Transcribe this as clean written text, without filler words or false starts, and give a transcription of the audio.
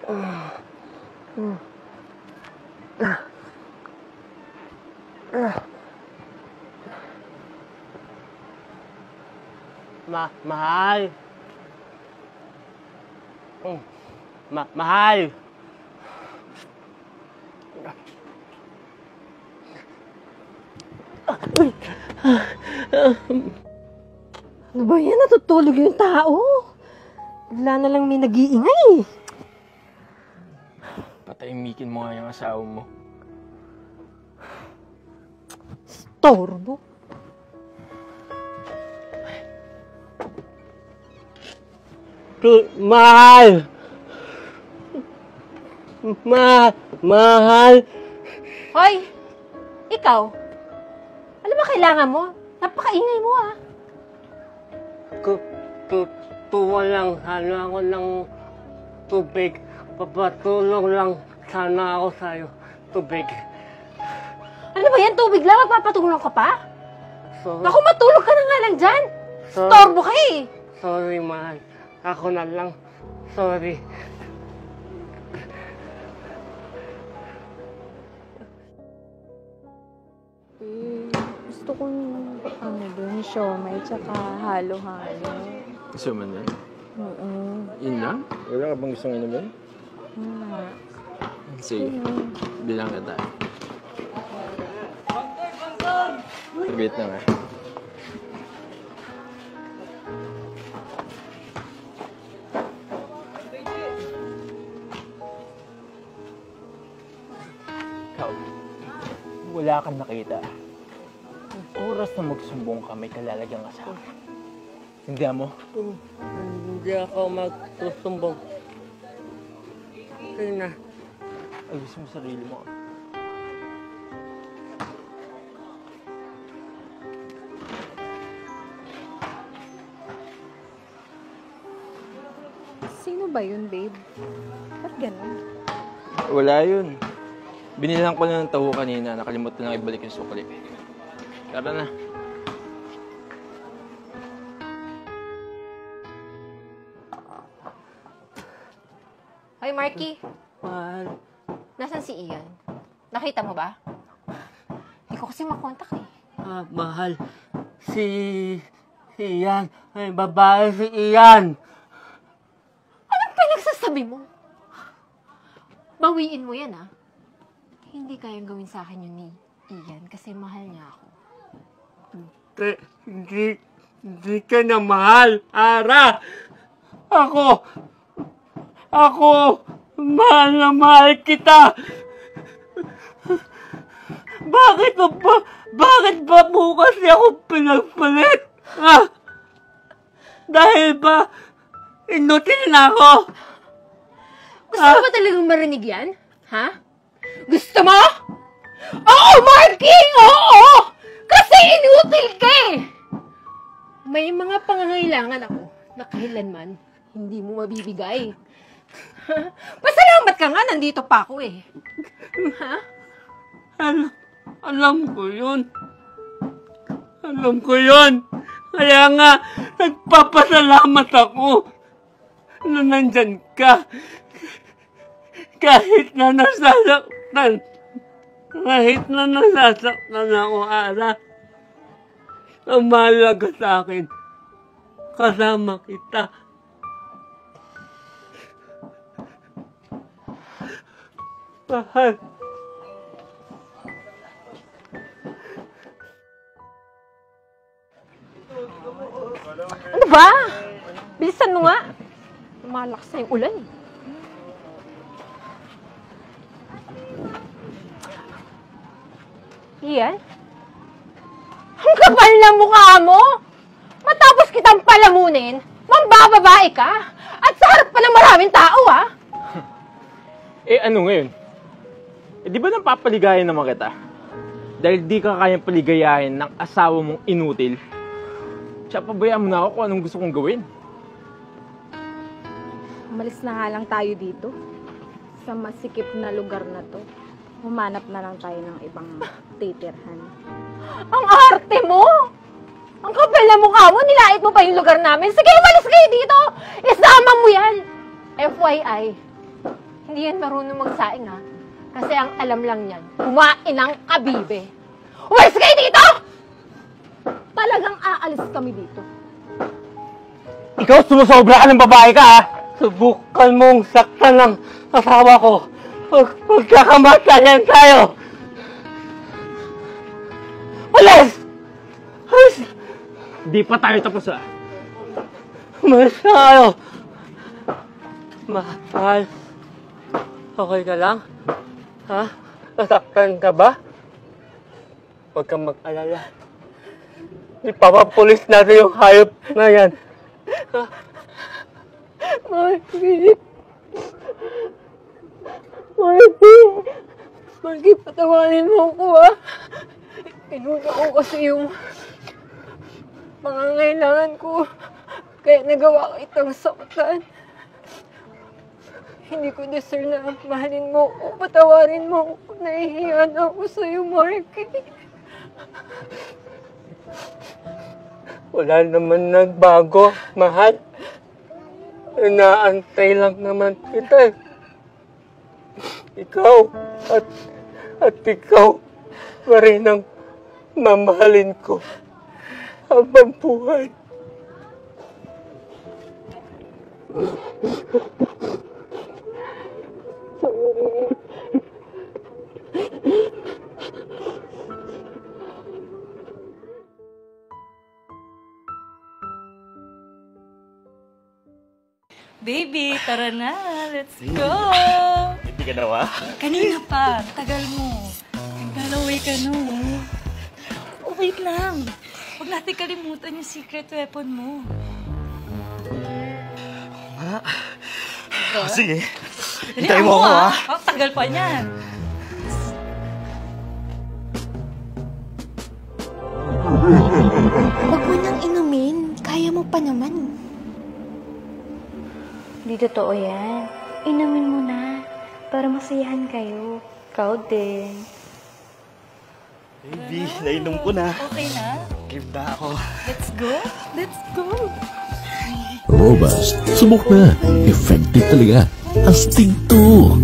Mahal. Mahal. Ano ba yan? Natutulog yung tao. Bigla na lang may nag-iingay. Patahimikin mo nga yung asawa mo. Storbo. Mahal! Mahal! Hoy! Ikaw? Ano ba kailangan mo? Napakaingay mo ah. Tuwa lang sana ako ng tubig. Papatulong lang sana ako sa'yo. Tubig. Ano ba yan? Tubig lang? Magpapatulong ka pa? Sorry. Naku, matulog ka na nga lang dyan. Storbo ka eh. Sorry, mahal. Ako na lang. Sorry. Gusto kong doon, siomay, tsaka halo-halo. Gusto mo na? Oo. Yun lang? Wala ka bang gustong inumin? Wala. Sige, bilang ka tayo. Wait na nga. Ikaw, wala kang nakita. Oras na magsumbong ka, may kalalagang asawa. Hindi mo? Hindi ako magsusumbong. Sige na. Ayusin mo sarili mo. Sino ba yun, babe? Ba't ganun? Wala yun. Binilang ko lang ng taho kanina. Nakalimutan lang ibalik yung sukli. Tara na. Hoy, Marky. Mahal. Nasaan si Ian? Nakita mo ba? Hindi ko kasi makontak eh. Mahal. Si Ian. May babae si Ian. Anong pinagsasabi mo? Bawiin mo yan ah. Hindi kayang gawin sa akin yun ni Ian kasi mahal niya ako. Hindi ka na mahal, Ara! Ako, mahal na mahal kita! Bakit ba bukas niya ako pinagpalit? Dahil ba, inutil na ako? Gusto mo ba talagang marinig yan? Ha? Gusto mo? Oo, Marky! Oo! Kasi inutil ka eh! May mga pangangailangan ako na kailanman hindi mo mabibigay. Pasalamat ka nga, nandito pa ako eh. Ha? Alam ko yun. Alam ko yun. Kaya nga, nagpapasalamat ako na nandyan ka. Kahit na nasasaktan ako, Ara. Ang mahalaga sa akin, kasama kita. Mahal. Ano ba? Bilisan mo nga. Malakas na yung ulan eh. Ian? Ang kapal na mukha mo! Matapos kitang palamunin, mambababae ka! At sa harap pa ng maraming tao, ha? Ano ngayon? Di ba napapaligayan naman kita? Dahil di ka kayang paligayahin ng asawa mong inutil. Tsaka pabayaan mo na ako kung anong gusto kong gawin. Umalis na nga lang tayo dito. Sa masikip na lugar na to. Humanap na lang tayo ng ibang titirhan. Ang arte mo! Ang kapal na mukha mo, nilait mo pa yung lugar namin. Sige, umalis kayo dito! Isama mo yan! FYI, hindi yan marunong magsaing, ha? Kasi ang alam lang yan, kumain ng kabibe. Umalis kayo dito! Talagang aalis kami dito. Ikaw sumusobra ka ng babae ka, ha? Subukan mong saktan ng asawa ko. Magkakamatayan tayo! Alis! Alis! Di pa tayo tapos ah. Umalis na kayo! Mahal, okay ka lang? Ha? Nasaktan ka ba? Huwag kang mag-alala. Ipapapulis natin yung hayop na yan. Marky! Marky! Marky, patawanin mo ako, ha? Inuna ko kasi yung pangangailangan ko. Kaya nagawa ko itong saktan. Hindi ko deserve na mahalin mo o patawarin mo ako. Nahihiyan ako sa'yo, Marky. Wala naman nagbago, mahal. Inaantay lang naman kita. Ikaw at ikaw pa rin ang mamahalin ko habang buhay. Baby, tara na. Let's go! Hindi ka na ba? Kanina pa. Tagal mo. Naglalaway ka no. Oh, wait lang. Huwag natin kalimutan yung secret weapon mo. Oh, sige. Dali, Hintayin mo ako, ha? Oh, tagal pa niyan. Huwag mo nang inumin. Kaya mo pa naman. Di totoo yan. Inumin mo na. Para masayahan kayo. Ikaw din. Baby, nainom ko na. Okay na? Give na ako. Let's go? Let's go! Robust. Subok na. Effective talaga. Astig to.